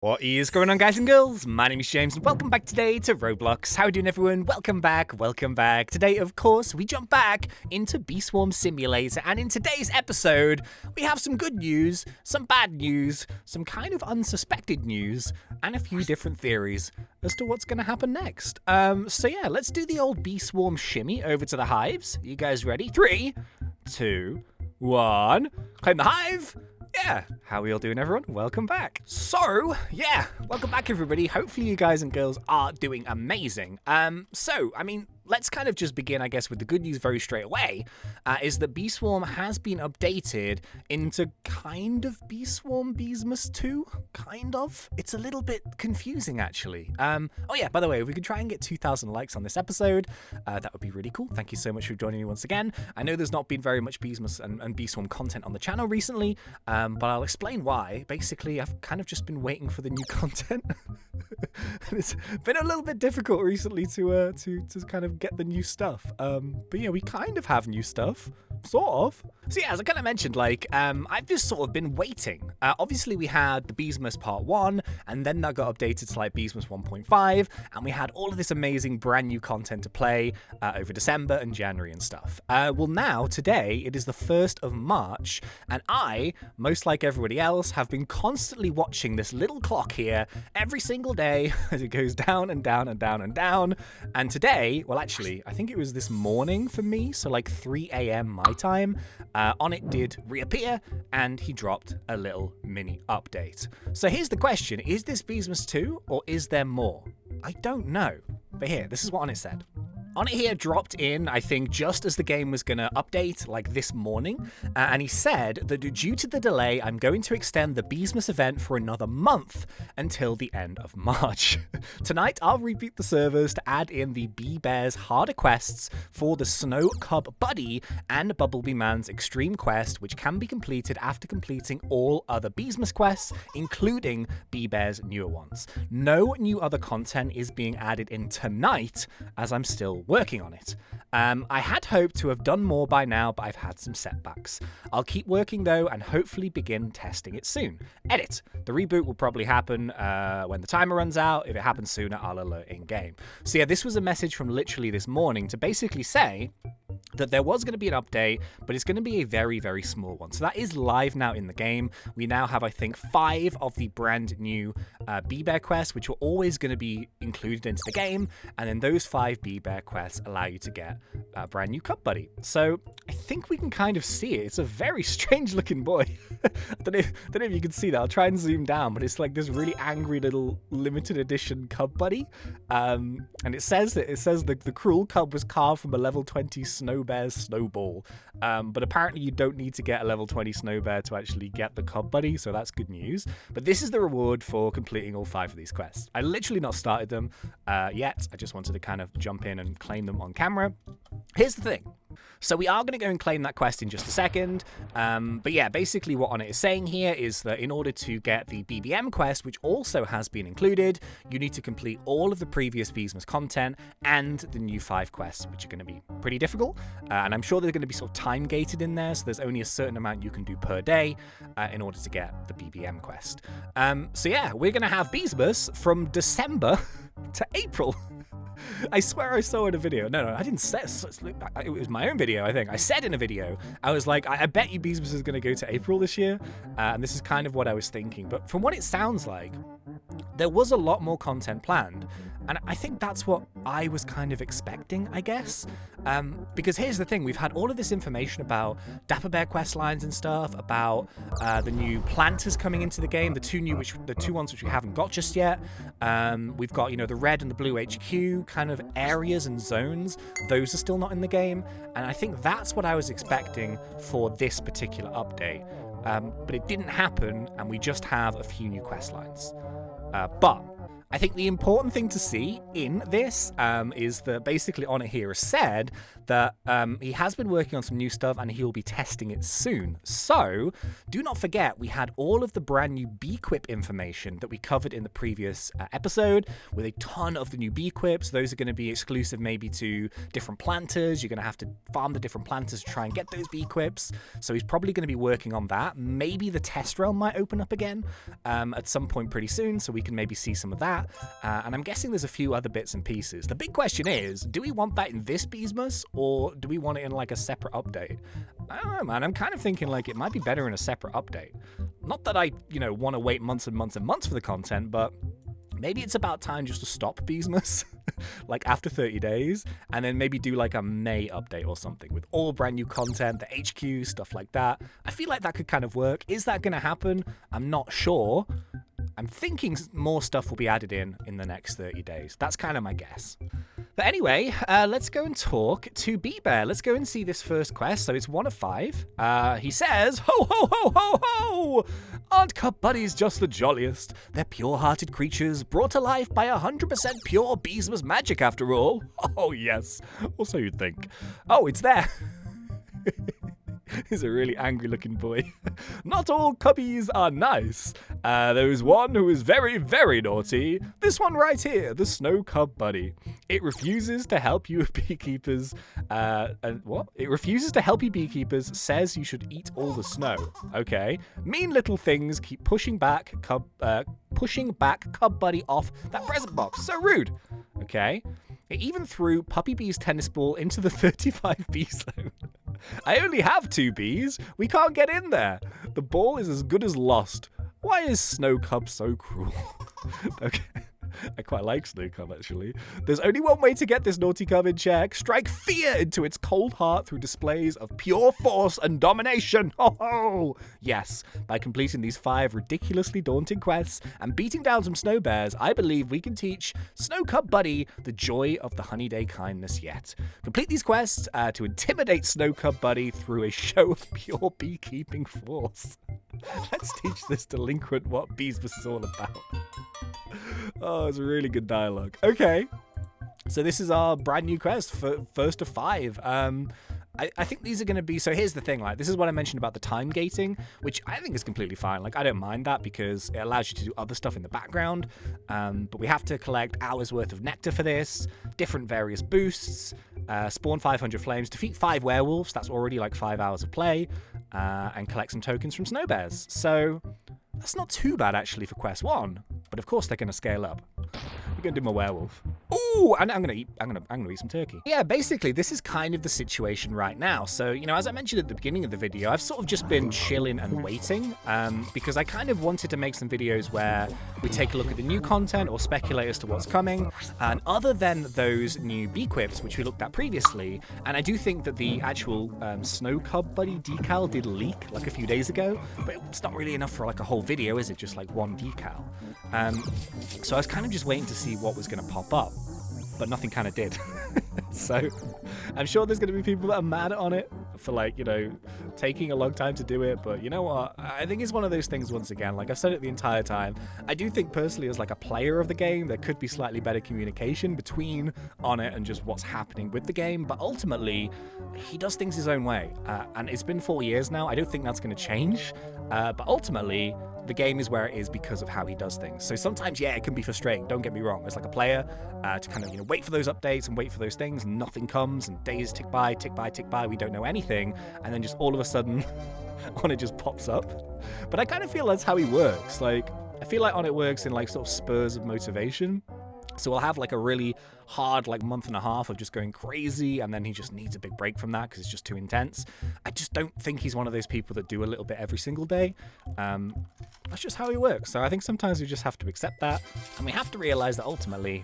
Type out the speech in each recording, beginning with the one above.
What is going on, guys and girls? My name is James and welcome back today to Roblox. How are you doing, everyone? Welcome back, welcome back. Today, of course, we jump back into Bee Swarm Simulator, and in today's episode, we have some good news, some bad news, some kind of unsuspected news, and a few different theories as to what's going to happen next. So yeah, let's do the old Bee Swarm shimmy over to the hives. You guys ready? 3, 2, 1. Claim the hive. Yeah, how are we all doing, everyone? Welcome back. So, yeah, welcome back, everybody. Hopefully you guys and girls are doing amazing. Let's kind of just begin, I guess, with the good news very straight away, is that Bee Swarm has been updated into kind of Bee Swarm Beesmas 2, kind of. It's a little bit confusing, actually. Oh yeah, by the way, if we could try and get 2,000 likes on this episode, that would be really cool. Thank you so much for joining me once again. I know there's not been very much Beesmas and Bee Swarm content on the channel recently, but I'll explain why. Basically, I've kind of just been waiting for the new content. And it's been a little bit difficult recently to kind of get the new stuff. But yeah, we kind of have new stuff, sort of. So yeah, as I kind of mentioned, I've just sort of been waiting. Obviously, we had the Beesmas Part 1, and then that got updated to like Beesmas 1.5, and we had all of this amazing brand new content to play over December and January and stuff. Well, now, today, it is the 1st of March, and I, most like everybody else, have been constantly watching this little clock here every single day as it goes down and down and down and down. And today, well, actually, I think it was this morning for me, so like 3 a.m. my time, on it did reappear, and he dropped a little mini update. So here's the question, is this Beesmas 2, or is there more? I don't know. But here, this is what on it said. On it here dropped in, I think, just as the game was going to update, like this morning, and he said that due to the delay, I'm going to extend the Beesmas event for another month until the end of March. Tonight, I'll reboot the servers to add in the Bee Bear's harder quests for the Snow Cub Buddy and Bumblebee Man's Extreme Quest, which can be completed after completing all other Beesmas quests, including Bee Bear's newer ones. No new other content is being added in tonight, as I'm still working on it. I had hoped to have done more by now, but I've had some setbacks. I'll keep working though, and hopefully begin testing it soon. Edit. The reboot will probably happen when the timer runs out. If it happens sooner, I'll alert in-game. So yeah, this was a message from literally this morning to basically say that there was going to be an update, but it's going to be a very, very small one. So that is live now in the game. We now have, I think, 5 of the brand new Bee Bear quests, which were always going to be included into the game. And then those 5 Bee Bear quests allow you to get a brand new Cub Buddy. So I think we can kind of see it. It's a very strange looking boy. I don't know if you can see that. I'll try and zoom down, but it's like this really angry little limited edition Cub Buddy. And it says the cruel cub was carved from a level 20 Snow Bear's snowball. But apparently you don't need to get a level 20 Snow Bear to actually get the Cub Buddy, so that's good news. But this is the reward for completing all 5 of these quests. I literally not started them yet. I just wanted to kind of jump in and claim them on camera. Here's the thing. So we are going to go and claim that quest in just a second. But yeah, basically what on it is saying here is that in order to get the BBM quest, which also has been included, you need to complete all of the previous Beesmas content and the new 5 quests, which are going to be pretty difficult. And I'm sure they're going to be sort of time gated in there. So there's only a certain amount you can do per day in order to get the BBM quest. So yeah, we're going to have Beesmas from December to April. I swear I saw in a video. No, I didn't say it was my own video, I think. I said in a video, I was like, I bet you Beesmas is going to go to April this year. And this is kind of what I was thinking. But from what it sounds like, there was a lot more content planned. And I think that's what I was kind of expecting, I guess. Because here's the thing, we've had all of this information about Dapper Bear quest lines and stuff, about the new planters coming into the game, the two ones which we haven't got just yet. We've got, the red and the blue HQ kind of areas and zones. Those are still not in the game. And I think that's what I was expecting for this particular update. But it didn't happen, and we just have a few new quest lines. But I think the important thing to see in this is that basically on it here is said that he has been working on some new stuff and he'll be testing it soon. So do not forget, we had all of the brand new Beequip information that we covered in the previous episode with a ton of the new Beequips. Those are going to be exclusive maybe to different planters. You're going to have to farm the different planters to try and get those Beequips. So he's probably going to be working on that. Maybe the test realm might open up again at some point pretty soon, so we can maybe see some of that. And I'm guessing there's a few other bits and pieces. The big question is, do we want that in this Beesmas, or do we want it in like a separate update? I don't know, man. I'm kind of thinking like it might be better in a separate update. Not that I, want to wait months and months and months for the content, but maybe it's about time just to stop Beesmas, like after 30 days, and then maybe do like a May update or something with all brand new content, the HQ, stuff like that. I feel like that could kind of work. Is that going to happen? I'm not sure. I'm thinking more stuff will be added in the next 30 days. That's kind of my guess. But anyway, let's go and talk to Bee Bear. Let's go and see this first quest. So it's 1 of 5. He says, ho, ho, ho, ho, ho! Aren't cub buddies just the jolliest? They're pure-hearted creatures brought to life by 100% pure Beesmas magic after all. Oh, yes. Or so you'd think. Oh, it's there. He's a really angry-looking boy. Not all cubbies are nice. There is one who is very, very naughty. This one right here, the snow cub buddy. It refuses to help you beekeepers. What? It refuses to help you beekeepers. Says you should eat all the snow. Okay. Mean little things keep pushing back cub buddy off that present box. So rude. Okay. It even threw Puppy Bee's tennis ball into the 35 bee zone. I only have 2 bees. We can't get in there. The ball is as good as lost. Why is Snow Cub so cruel? Okay. I quite like Snow Cub, actually. There's only one way to get this naughty cub in check. Strike fear into its cold heart through displays of pure force and domination. Ho ho! Yes, by completing these 5 ridiculously daunting quests and beating down some snow bears, I believe we can teach Snow Cub Buddy the joy of the Honeyday kindness yet. Complete these quests to intimidate Snow Cub Buddy through a show of pure beekeeping force. Let's teach this delinquent what Beesmas is all about. Oh, it's a really good dialogue. Okay, so this is our brand new quest for first of 5. I think these are going to be, so here's the thing, like, this is what I mentioned about the time gating, which I think is completely fine. Like, I don't mind that because it allows you to do other stuff in the background, but we have to collect hours worth of nectar for this, different various boosts, spawn 500 flames, defeat 5 werewolves, that's already like 5 hours of play, and collect some tokens from snow bears. So that's not too bad actually for quest 1, but of course they're going to scale up. We're going to do my werewolf. Ooh, and I'm going to eat some turkey. Yeah, basically this is kind of the situation right now. So, as I mentioned at the beginning of the video, I've sort of just been chilling and waiting because I kind of wanted to make some videos where we take a look at the new content or speculate as to what's coming. And other than those new Beequips, which we looked at previously, and I do think that the actual Snow Cub Buddy decal did leak like a few days ago, but it's not really enough for like a whole video, is it? Just like one decal. So I was kind of just waiting to see what was going to pop up, but nothing kind of did. So I'm sure there's going to be people that are mad on it for like, taking a long time to do it. But you know what? I think it's one of those things, once again, like I've said it the entire time, I do think personally as like a player of the game, there could be slightly better communication between on it and just what's happening with the game. But ultimately, he does things his own way. And it's been 4 years now. I don't think that's going to change. But ultimately, the game is where it is because of how he does things. So sometimes, yeah, it can be frustrating. Don't get me wrong. As like a player, to kind of, wait for those updates and wait for those things, and nothing comes, and days tick by, tick by, tick by. We don't know anything, and then just all of a sudden, on it just pops up. But I kind of feel that's how he works. Like, I feel like on it works in like sort of spurs of motivation. So we'll have like a really hard like month and a half of just going crazy, and then he just needs a big break from that because it's just too intense. I just don't think he's one of those people that do a little bit every single day. That's just how he works. So I think sometimes we just have to accept that, and we have to realize that ultimately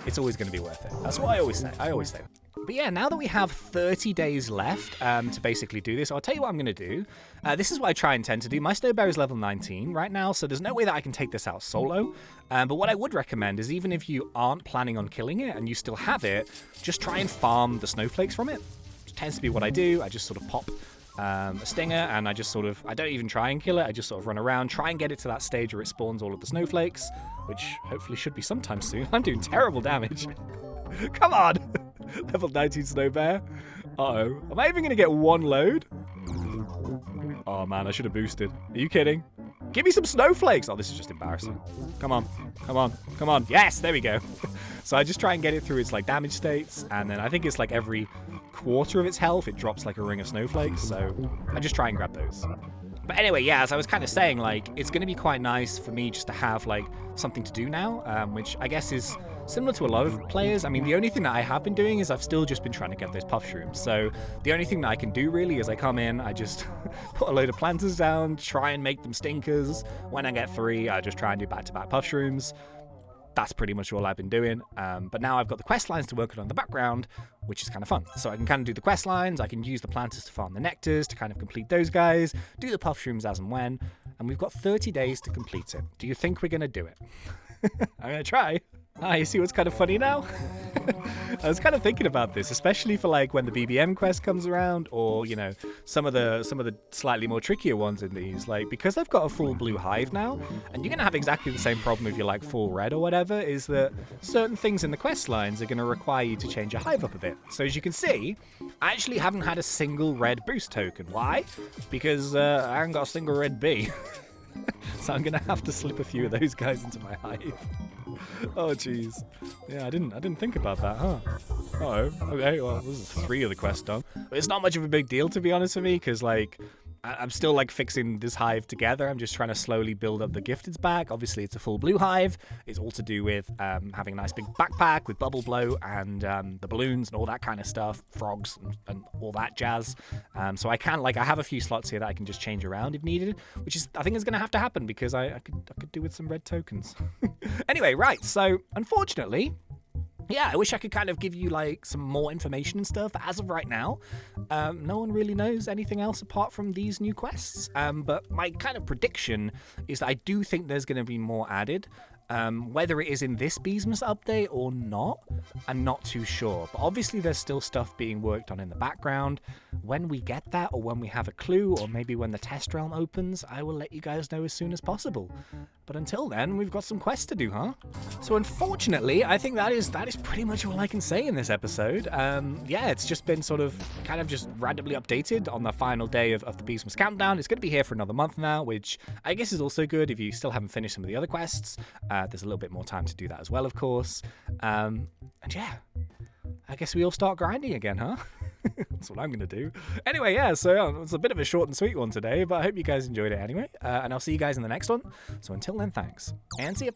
it's always going to be worth it. That's what I always say. But yeah, now that we have 30 days left to basically do this, I'll tell you what I'm going to do. This is what I try and tend to do. My snow bear is level 19 right now, so there's no way that I can take this out solo. But what I would recommend is, even if you aren't planning on killing it and you still have it, just try and farm the snowflakes from it. Which tends to be what I do. I just sort of pop a stinger, and I don't even try and kill it. I just sort of run around, try and get it to that stage where it spawns all of the snowflakes. which hopefully should be sometime soon. I'm doing terrible damage. Come on! Level 19 Snow Bear. Uh-oh. Am I even going to get one load? Oh, man, I should have boosted. Are you kidding? Give me some snowflakes! Oh, this is just embarrassing. Come on. Come on. Come on. Yes, there we go. So I just try and get it through its, like, damage states, and then I think it's, like, every quarter of its health, it drops, like, a ring of snowflakes, so I just try and grab those. But anyway, yeah, as I was kind of saying, like, it's going to be quite nice for me just to have, like, something to do now, which I guess is similar to a lot of players. I mean, the only thing that I have been doing is I've still just been trying to get those puff shrooms. So the only thing that I can do really is I come in, I just put a load of planters down, try and make them stinkers. When I get 3, I just try and do back-to-back puff shrooms. That's pretty much all I've been doing. But now I've got the quest lines to work on in the background, which is kind of fun. So I can kind of do the quest lines, I can use the planters to farm the nectars to kind of complete those guys, do the puff shrooms as and when, and we've got 30 days to complete it. Do you think we're going to do it? I'm going to try. Ah, you see what's kind of funny now? I was kind of thinking about this, especially for like when the BBM quest comes around, or you know, some of the slightly more trickier ones in these. Like, because I've got a full blue hive now, and you're gonna have exactly the same problem if you're like full red or whatever, is that certain things in the quest lines are gonna require you to change your hive up a bit. So as you can see, I actually haven't had a single red boost token. Why? Because I haven't got a single red bee. So I'm gonna have to slip a few of those guys into my hive. Oh jeez. Yeah, I didn't think about that, huh? Uh-oh. Okay, well, this is 3 of the quests done. But it's not much of a big deal, to be honest with me, because like I'm still like fixing this hive together. I'm just trying to slowly build up the gifteds back. Obviously, it's a full blue hive. It's all to do with having a nice big backpack with bubble blow and the balloons and all that kind of stuff, frogs and all that jazz. So I have a few slots here that I can just change around if needed, which is I think is going to have to happen because I could do with some red tokens. Anyway, right. So unfortunately, yeah, I wish I could kind of give you like some more information and stuff. As of right now, no one really knows anything else apart from these new quests. But my kind of prediction is that I do think there's going to be more added. Whether it is in this Beesmas update or not, I'm not too sure. But obviously there's still stuff being worked on in the background. When we get that, or when we have a clue, or maybe when the test realm opens, I will let you guys know as soon as possible. But until then, we've got some quests to do, huh? So unfortunately, I think that is pretty much all I can say in this episode. Yeah, it's just been sort of kind of just randomly updated on the final day of the Beesmas countdown. It's going to be here for another month now, which I guess is also good if you still haven't finished some of the other quests. There's a little bit more time to do that as well, of course. And yeah, I guess we all start grinding again, huh? That's what I'm going to do. Anyway, yeah, so it's a bit of a short and sweet one today, but I hope you guys enjoyed it anyway. And I'll see you guys in the next one. So until then, thanks. And see ya.